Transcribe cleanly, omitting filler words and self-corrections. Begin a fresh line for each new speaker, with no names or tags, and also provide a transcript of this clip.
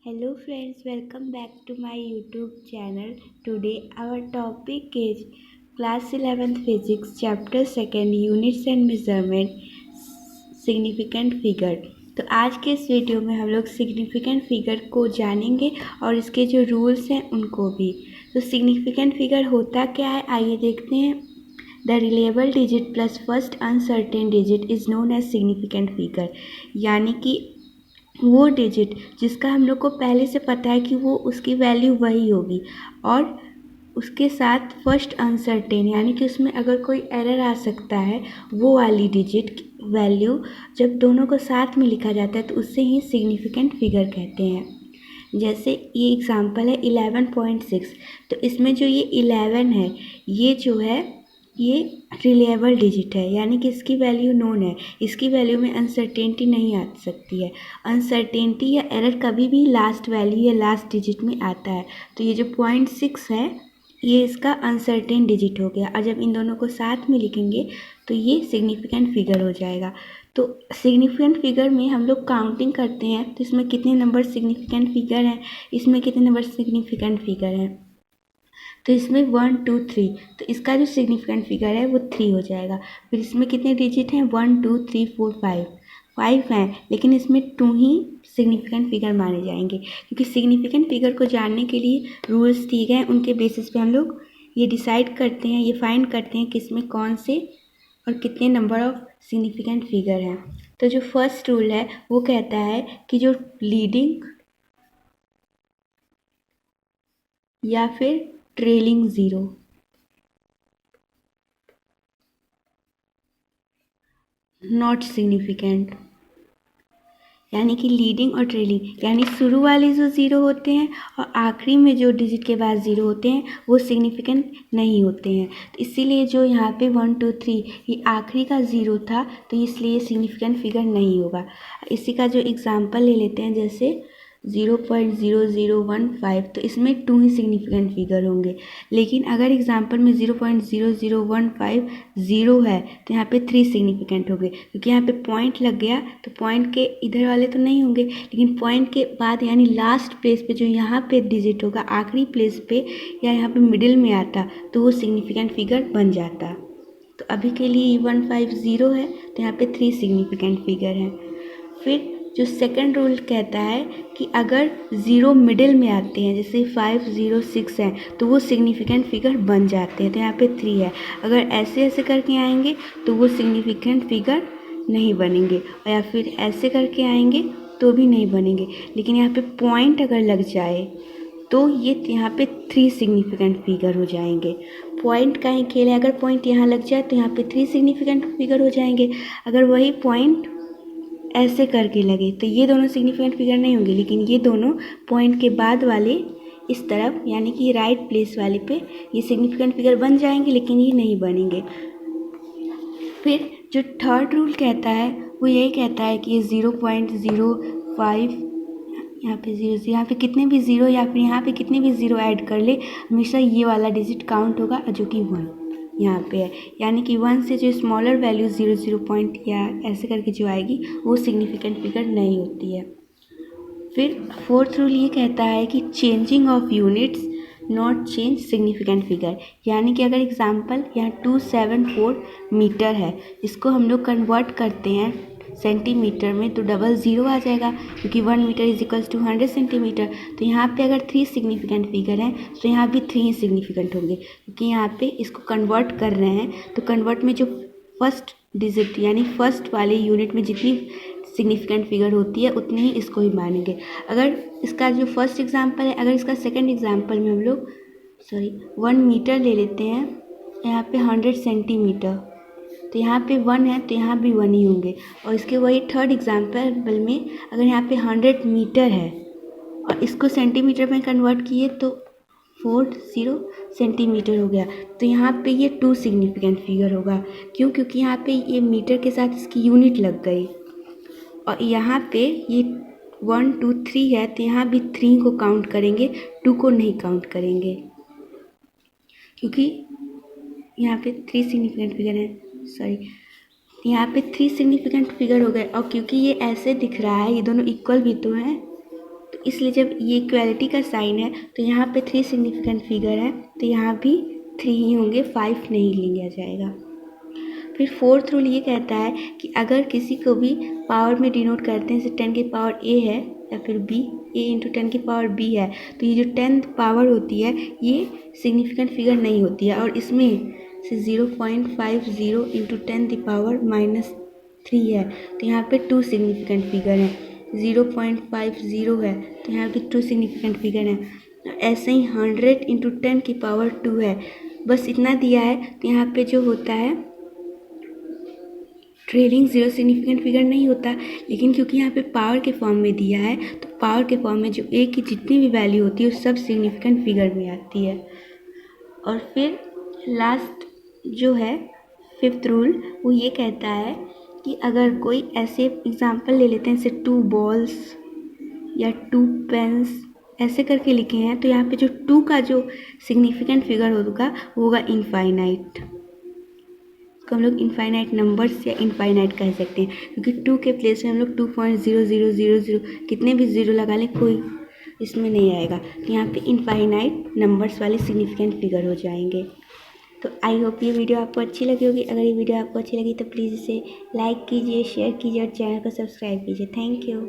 Hello friends, welcome back to my YouTube channel. Today our topic is class 11th physics chapter 2 units and measurement significant figure। तो आज के इस video में हम लोग significant figure को जानेंगे और इसके जो रूल्स हैं उनको भी। तो सिग्निफिकेंट फिगर होता क्या है, आइए देखते हैं। The reliable digit plus first uncertain digit is known as significant figure, यानी कि वो डिजिट जिसका हम लोग को पहले से पता है कि वो उसकी वैल्यू वही होगी और उसके साथ फर्स्ट अनसर्टेन, यानी कि उसमें अगर कोई एरर आ सकता है, वो वाली डिजिट वैल्यू जब दोनों को साथ में लिखा जाता है तो उससे ही सिग्निफिकेंट फिगर कहते हैं। जैसे ये एग्जांपल है 11.6, तो इसमें जो ये 11 है ये जो है ये रिलेबल डिजिट है, यानी कि इसकी वैल्यू नोन है, इसकी वैल्यू में अनसर्टेनिटी नहीं आ सकती है। अनसर्टेनिटी या एरर कभी भी लास्ट वैल्यू या लास्ट डिजिट में आता है। तो ये जो 0.6 है ये इसका अनसर्टेन डिजिट हो गया, और जब इन दोनों को साथ में लिखेंगे तो ये सिग्निफिकेंट फिगर हो जाएगा। तो सिग्निफिकेंट फिगर में हम लोग काउंटिंग करते हैं, तो इसमें कितने नंबर सिग्निफिकेंट फिगर हैं, इसमें कितने नंबर सिग्निफिकेंट फिगर हैं। तो इसमें 1 2 3, तो इसका जो सिग्निफिकेंट फिगर है वो 3 हो जाएगा। फिर इसमें कितने डिजिट हैं, 1 2 3 4 5 हैं, लेकिन इसमें 2 ही सिग्निफिकेंट फिगर माने जाएंगे, क्योंकि सिग्निफिकेंट फिगर को जानने के लिए रूल्स दिए गए हैं, उनके बेसिस पे हम लोग ये डिसाइड करते हैं, ये फाइंड करते हैं कि इसमें कौन से और कितने नंबर ऑफ सिग्निफिकेंट फिगर हैं। तो जो फर्स्ट रूल है वो कहता है कि जो लीडिंग या फिर ट्रेलिंग ज़ीरो नॉट सिग्निफिकेंट, यानी कि लीडिंग और ट्रेलिंग, यानी शुरू वाले जो ज़ीरो होते हैं और आखिरी में जो डिजिट के बाद ज़ीरो होते हैं वो सिग्निफिकेंट नहीं होते हैं। तो इसीलिए जो यहाँ पे 1 2 3 ये आखिरी का ज़ीरो था, तो इसलिए सिग्निफिकेंट फिगर नहीं होगा। इसी का जो एग्जांपल ले लेते हैं, जैसे 0.0015, तो इसमें 2 ही सिग्निफिकेंट फिगर होंगे। लेकिन अगर एग्जांपल में 0.0015 ज़ीरो है तो यहाँ पे 3 सिग्निफिकेंट होंगे, क्योंकि यहाँ पे पॉइंट लग गया, तो पॉइंट के इधर वाले तो नहीं होंगे, लेकिन पॉइंट के बाद यानी लास्ट प्लेस पे जो यहाँ पे डिजिट होगा आखिरी प्लेस पे या यहाँ पे मिडिल में आता, तो वो सिग्निफिकेंट फिगर बन जाता। तो अभी के लिए 150 है, तो यहाँ पे 3 सिग्निफिकेंट फिगर हैं। फिर जो सेकंड रूल कहता है कि अगर ज़ीरो मिडिल में आते हैं, जैसे 5 0 6 हैं, तो वो सिग्निफिकेंट फिगर बन जाते हैं, तो यहाँ पे 3 है। अगर ऐसे ऐसे करके आएंगे तो वो सिग्निफिकेंट फिगर नहीं बनेंगे, और या फिर ऐसे करके आएंगे तो भी नहीं बनेंगे। लेकिन यहाँ पे पॉइंट अगर लग जाए तो ये यहाँ पे 3 सिग्निफिकेंट फिगर हो जाएंगे। पॉइंट का ही खेल है, अगर पॉइंट यहाँ लग जाए तो यहाँ पे 3 सिग्निफिकेंट फिगर हो जाएंगे। अगर वही पॉइंट ऐसे करके लगे तो ये दोनों सिग्निफिकेंट फिगर नहीं होंगे, लेकिन ये दोनों पॉइंट के बाद वाले इस तरफ, यानी कि राइट प्लेस वाले पे ये सिग्निफिकेंट फिगर बन जाएंगे, लेकिन ये नहीं बनेंगे। फिर जो थर्ड रूल कहता है वो यही कहता है कि ये 0.05, यहाँ पे ज़ीरो, यहाँ पे कितने भी ज़ीरो या फिर यहाँ पे कितने भी ज़ीरो ऐड कर ले, हमेशा ये वाला डिजिट काउंट होगा, जो कि 1 यहाँ पे है। यानी कि 1 से जो स्मॉलर वैल्यू 0 पॉइंट या ऐसे करके जो आएगी वो सिग्निफिकेंट फिगर नहीं होती है। फिर फोर्थ रूल ये कहता है कि changing of units not change significant figure, यानी कि अगर एग्जांपल यहाँ 274 मीटर है, इसको हम लोग कन्वर्ट करते हैं सेंटीमीटर में, तो डबल ज़ीरो आ जाएगा, क्योंकि 1 metre is equals to 100 centimetre. तो यहाँ पे अगर 3 सिग्निफिकेंट फिगर हैं तो यहाँ भी 3 ही सिग्निफिकेंट होंगे, क्योंकि यहाँ पे इसको कन्वर्ट कर रहे हैं। तो कन्वर्ट में जो फर्स्ट डिजिट यानी फर्स्ट वाले यूनिट में जितनी सिग्निफिकेंट फिगर होती है उतनी ही इसको ही मानेंगे। अगर इसका जो फर्स्ट एग्जांपल है, अगर इसका सेकंड एग्जांपल में हम लोग 1 मीटर ले लेते हैं, यहाँ पे 100 सेंटीमीटर, तो यहाँ पे 1 है तो यहाँ भी 1 ही होंगे। और इसके वही थर्ड एग्जांपल में अगर यहाँ पे 100 मीटर है और इसको सेंटीमीटर में कन्वर्ट किए तो 40 सेंटीमीटर हो गया, तो यहाँ पे ये 2 सिग्निफिकेंट फिगर होगा। क्यों? क्योंकि यहाँ पे ये मीटर के साथ इसकी यूनिट लग गई, और यहाँ पे ये 1 2 3 है, तो यहाँ भी 3 को काउंट करेंगे, 2 को नहीं काउंट करेंगे, क्योंकि यहाँ पे 3 सिग्निफिकेंट फिगर है। यहाँ पे 3 सिग्निफिकेंट फिगर हो गए, और क्योंकि ये ऐसे दिख रहा है, ये दोनों इक्वल भी तो हैं, तो इसलिए जब ये इक्वालिटी का साइन है तो यहाँ पे 3 सिग्निफिकेंट फिगर है, तो यहाँ भी 3 ही होंगे, 5 नहीं लिया जाएगा। फिर फोर्थ रूल ये कहता है कि अगर किसी को भी पावर में डिनोट करते हैं, जैसे 10 की पावर a है या फिर b, a इंटू 10 की पावर b है, तो ये जो 10th पावर होती है ये सिग्निफिकेंट फिगर नहीं होती है, और इसमें से 0.50 इंटू 10 की पावर -3 है, तो यहाँ पे 2 सिग्निफिकेंट फिगर हैं। 0.50 है तो यहाँ पे 2 सिग्निफिकेंट फिगर हैं। ऐसे ही 100 इंटू 10 की पावर 2 है, बस इतना दिया है, तो यहाँ पे जो होता है ट्रेलिंग 0 सिग्निफिकेंट फिगर नहीं होता, लेकिन क्योंकि यहाँ पे पावर के फॉर्म में दिया है तो पावर के फॉर्म में जो a की जितनी भी वैल्यू होती है वो सब सिग्निफिकेंट फिगर में आती है। और फिर लास्ट जो है 5th रूल, वो ये कहता है कि अगर कोई ऐसे एग्जाम्पल ले लेते हैं, जैसे 2 बॉल्स या 2 पेन्स ऐसे करके लिखे हैं, तो यहाँ पे जो 2 का जो सिग्निफिकेंट फिगर होगा वो होगा इनफाइनाइट। तो हम लोग इनफाइनाइट नंबर्स या इनफाइनाइट कह सकते हैं, क्योंकि 2 के प्लेस में हम लोग 2.0000 कितने भी ज़ीरो लगा लें कोई इसमें नहीं आएगा, तो यहाँ पे इनफाइनाइट नंबर्स वाले सिग्निफिकेंट फिगर हो जाएंगे। तो आई होप ये वीडियो आपको अच्छी लगी होगी। अगर ये वीडियो आपको अच्छी लगी तो प्लीज़ इसे लाइक कीजिए, शेयर कीजिए और चैनल को सब्सक्राइब कीजिए। Thank you.